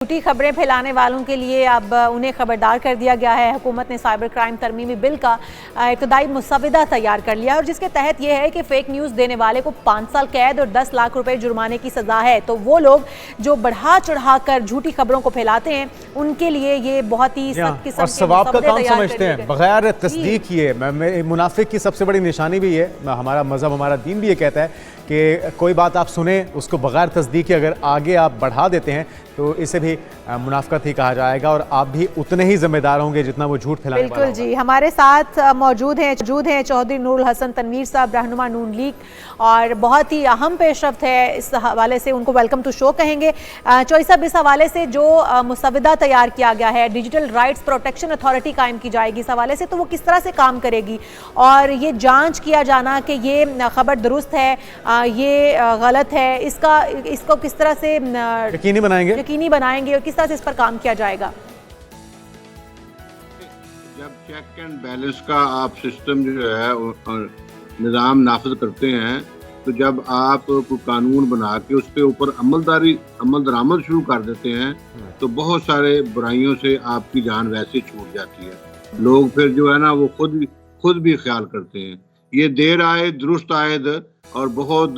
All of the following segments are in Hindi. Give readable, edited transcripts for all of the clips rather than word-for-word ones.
झूठी खबरें फैलाने वालों के लिए अब उन्हें खबरदार कर दिया गया है। हुकूमत ने साइबर क्राइम तरमीमी बिल का इब्तदाई मुसवदा तैयार कर लिया और जिसके तहत यह है कि फेक न्यूज़ देने वाले को 5 साल कैद और 10 लाख रुपए जुर्माने की सज़ा है। तो वो लोग जो बढ़ा चढ़ा कर झूठी खबरों को फैलाते हैं उनके लिए ये बहुत ही सख्त किस्म के सवाब का काम समझते हैं बगैर तस्दीक किए। मुनाफिक की सबसे बड़ी निशानी भी है, हमारा मजहब हमारा दीन भी ये कहता है कि कोई बात आप सुने उसको बगैर तस्दीक के अगर आगे आप बढ़ा देते हैं तो इसे भी मुनाफिकत ही कहा जाएगा और आप भी उतने ही जिम्मेदार होंगे जितना वो झूठ फैलाने वाला होगा। बिल्कुल जी, हमारे साथ मौजूद हैं चौधरी नूरुल हसन तनवीर साहब, रहनुमा नून लीग, और बहुत ही अहम पेशरफ्त है। इस हवाले से उनको वेलकम टू शो कहेंगे। चौधरी साहब, इस हवाले से जो मुसवदा तैयार किया गया है, डिजिटल राइट्स प्रोटेक्शन अथॉरिटी कायम की जाएगी, इस हवाले से तो वो किस तरह से काम करेगी और ये जाँच किया जाना कि ये खबर दुरुस्त है, ये गलत है, इसको किस तरह से यकीनी बनाएंगे और किस तरह से इस पर काम किया जाएगा? जब चेक एंड बैलेंस का आप सिस्टम जो है निज़ाम नाफिज करते हैं, तो जब आप कोई कानून बना के उसके ऊपर अमल दरामद शुरू कर देते हैं तो बहुत सारे बुराइयों से आपकी जान वैसे छूट जाती है। लोग फिर जो है ना वो खुद भी ख्याल करते हैं। ये देर आए दुरुस्त आयद, और बहुत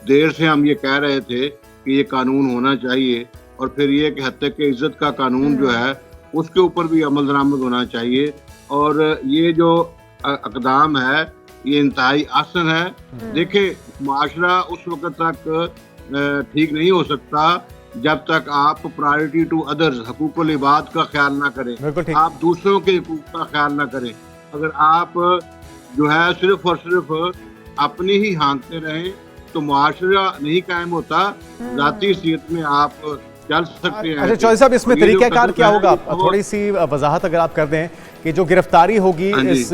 देर से हम ये कह रहे थे कि ये कानून होना चाहिए, और फिर ये कि हत्या के इज्जत का कानून जो है उसके ऊपर भी अमल दरामद होना चाहिए। और ये जो अक़दाम है ये इंतहाई आसान है। देखिए, माशरा उस वक्त तक ठीक नहीं हो सकता जब तक आप प्रायोरिटी टू अदर्स, हकूक़ुल इबाद का ख्याल ना करें, आप दूसरों के हकूक़ का ख्याल ना करें। अगर आप जो है सिर्फ और सिर्फ अपनी ही हाँकते रहें तो मुआशरा नहीं कायम होता। ज़ाती हैसियत में आप चल सकते हैं। अच्छा चौधरी साहब, इसमें तरीक़ाकार क्या होगा? थोड़ी सी वजाहत अगर आप कर दें कि जो गिरफ्तारी होगी इस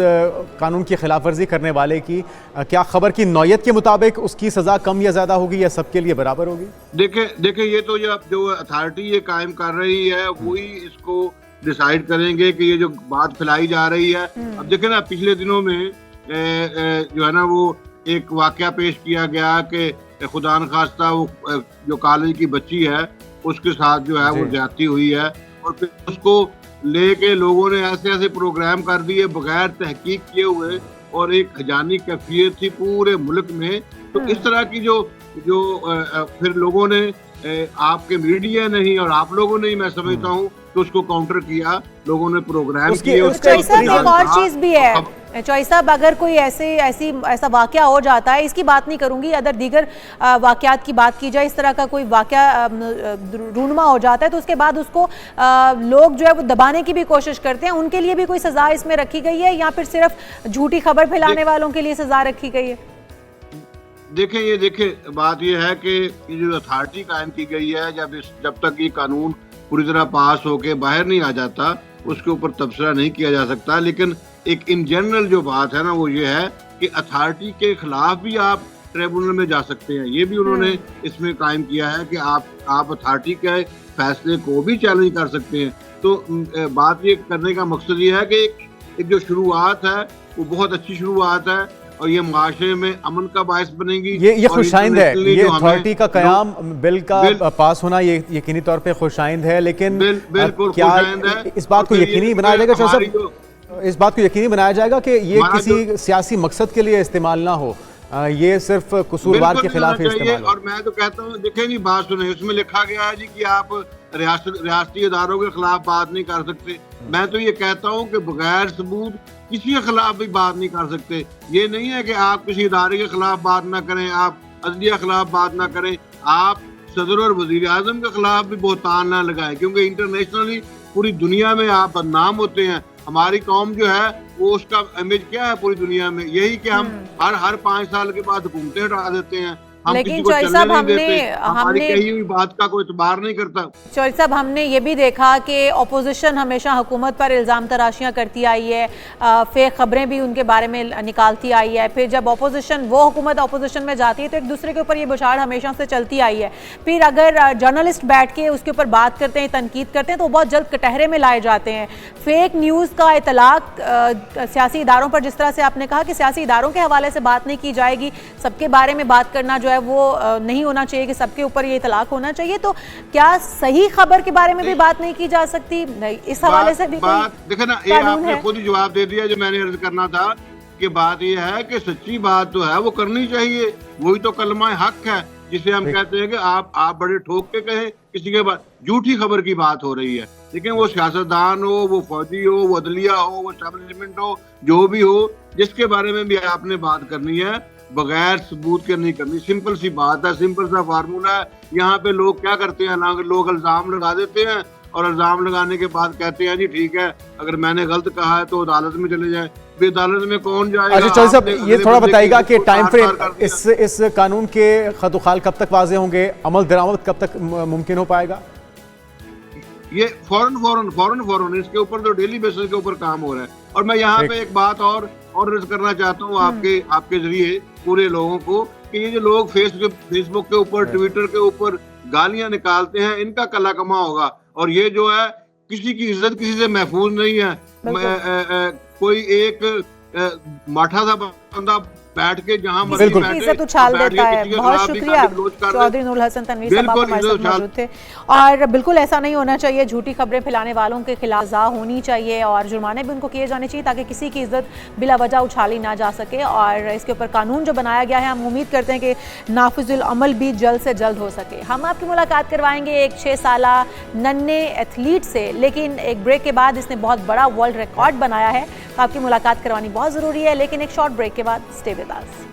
कानून की खिलाफ वर्जी करने वाले की, क्या खबर की नौयत के मुताबिक उसकी सज़ा कम या ज़्यादा होगी या सबके लिए बराबर होगी? देखिए ये तो जो अथॉरिटी ये कायम कर रही है वही इसको डिसाइड करेंगे कि ये जो बात फैलाई जा रही है। अब देखें ना, पिछले दिनों में जो है ना वो एक वाकया पेश किया गया कि खुदा न खास्ता वो जो कॉलेज की बच्ची है उसके साथ जो है वो ज्यादती हुई है, और फिर उसको लेके लोगों ने ऐसे प्रोग्राम कर दिए बगैर तहकीक किए हुए, और एक खजानी कैफियत थी पूरे मुल्क में। तो इस तरह की जो फिर लोगों ने आपके मीडिया नहीं और आप लोगों ने ही, मैं समझता हूँ, तो उसको काउंटर किया, लोगों ने प्रोग्राम किए। एक और चीज भी है चौधरी साहब, अगर कोई ऐसा वाकया हो जाता है, इसकी बात नहीं करूंगी, अगर दीगर वाकयात की बात की जाए, इस तरह का कोई वाकया रूनुमा हो जाता है तो उसके बाद उसको लोग जो है वो दबाने की भी कोशिश करते हैं, उनके लिए भी कोई सजा इसमें रखी गई है या फिर सिर्फ झूठी खबर फैलाने वालों के लिए सजा रखी गई है? देखिए बात यह है कि जो अथॉरिटी कायम की गई है, जब तक ये कानून पूरी तरह पास होके बाहर नहीं आ जाता उसके ऊपर तबसरा नहीं किया जा सकता। लेकिन एक इन जनरल जो बात है ना वो ये है कि अथॉरिटी के खिलाफ भी आप ट्रिब्यूनल में जा सकते हैं। ये भी उन्होंने इसमें कायम किया है कि आप अथॉरिटी के फैसले को भी चैलेंज कर सकते हैं। तो बात ये करने का मकसद ये है कि एक जो शुरुआत है वो बहुत अच्छी शुरुआत है और ये माशरे में अमन का बायस बनेगी। ये खुशाइंद है, ये अथॉरिटी का कयाम, बिल का पास होना ये यकीनी तौर पे खुशाइंद है। लेकिन क्या इस बात को यकीनी बनाया जाएगा चौधरी साहब, इस बात को यकीनी बनाया जाएगा कि ये किसी सियासी मकसद के लिए इस्तेमाल ना हो, ये सिर्फ कसूरवार के खिलाफ ही इस्तेमाल हो? और मैं तो कहता हूँ, देखें नहीं, बात सुने, उसमें लिखा गया है जी कि आप रियासती इदारों के खिलाफ बात नहीं कर सकते। मैं तो ये कहता हूँ कि बगैर सबूत किसी के खिलाफ भी बात नहीं कर सकते। ये नहीं है कि आप किसी इदारे के खिलाफ बात ना करें, आप अदलिया के खिलाफ बात ना करें, आप सदर और वजीर आजम के खिलाफ भी बहुतान ना लगाएं, क्योंकि इंटरनेशनली पूरी दुनिया में आप बदनाम होते हैं। हमारी कौम जो है वो उसका इमेज क्या है पूरी दुनिया में, यही कि हम हर 5 साल के बाद हुकूमतें हटा देते हैं। लेकिन चौधरी साहब हमने कही हुई बात का कोई इतबार नहीं करता। चौधरी साहब, हमने ये भी देखा कि अपोजिशन हमेशा हुकूमत पर इल्ज़ाम तराशियाँ करती आई है, फेक खबरें भी उनके बारे में निकालती आई है। फिर जब हुकूमत अपोजिशन में जाती है तो एक दूसरे के ऊपर ये बुछाड़ हमेशा से चलती आई है। फिर अगर जर्नलिस्ट बैठ के उसके ऊपर बात करते हैं, तनकीद करते हैं, तो बहुत जल्द कटहरे में लाए जाते हैं। फेक न्यूज़ का इतलाक सियासी इदारों पर, जिस तरह से आपने कहा कि सियासी इदारों के हवाले से बात नहीं की जाएगी, सबके बारे में बात करना जो है वो नहीं होना चाहिए कि सबके ऊपर ये तलाक होना चाहिए, तो क्या सही खबर के बारे में भी बात नहीं की जा सकती? इस हवाले से भी देखे ना, ये आपने खुद ही जवाब दे दिया जो मैंने अर्ज करना था कि बात ये है कि सच्ची बात तो है वो करनी चाहिए, वही तो कलमा हक है जिसे हम कहते हैं कि आप बड़े ठोक के कहें किसी के बाद झूठी खबर की बात हो रही है, लेकिन वो सियासतदान हो, वो फौजी हो, वो अदलिया हो, वो एस्टैब्लिशमेंट हो, जो भी हो, जिसके बारे में भी आपने बात करनी है बगैर सबूत के नहीं करनी। सिंपल सी बात है, सिंपल सा फार्मूला है। यहाँ पे लोग क्या करते हैं ना, लोग इल्जाम लगा देते हैं और इल्जाम लगाने के बाद कहते हैं जी ठीक है अगर मैंने गलत कहा है तो अदालत में चले जाए। अदालत में कौन जाएगा? अच्छा चौधरी साहब, ये थोड़ा बताइएगा कि टाइम फ्रेम इस कानून के खतुखाल कब तक वाज़ेह होंगे, अमल दरामद कब तक मुमकिन हो पाएगा? ये फौरन इसके ऊपर तो डेली बेसिस के ऊपर काम हो रहा है। और मैं यहाँ पे एक बात और अर्ज करना चाहता हूँ आपके जरिए पूरे लोगों को कि ये जो लोग फेसबुक के ऊपर, ट्विटर के ऊपर गालियां निकालते हैं, इनका कला कमा होगा। और ये जो है किसी की इज्जत किसी से महफूज नहीं है। कोई एक माठा सा बंदा बैठ के जहां इज्जत उछाल देता है। बहुत शुक्रिया चौधरी नूरुल हसन तनवीर साहब, आप हमारे साथ मौजूद थे। और बिल्कुल ऐसा नहीं होना चाहिए, झूठी खबरें फैलाने वालों के खिलाफ सज़ा होनी चाहिए और जुर्माने भी उनको किए जाने चाहिए ताकि किसी की इज्जत बिला वजह उछाली ना जा सके। और इसके ऊपर कानून जो बनाया गया है हम उम्मीद करते हैं कि नाफिजुल अमल भी जल्द से जल्द हो सके। हम आपकी मुलाकात करवाएंगे एक 6 साला नन्हे एथलीट से, लेकिन एक ब्रेक के बाद इसने बहुत बड़ा वर्ल्ड रिकॉर्ड बनाया है, तो आपकी मुलाकात करवानी बहुत ज़रूरी है। लेकिन एक शॉर्ट ब्रेक के बाद स्टे विद अस।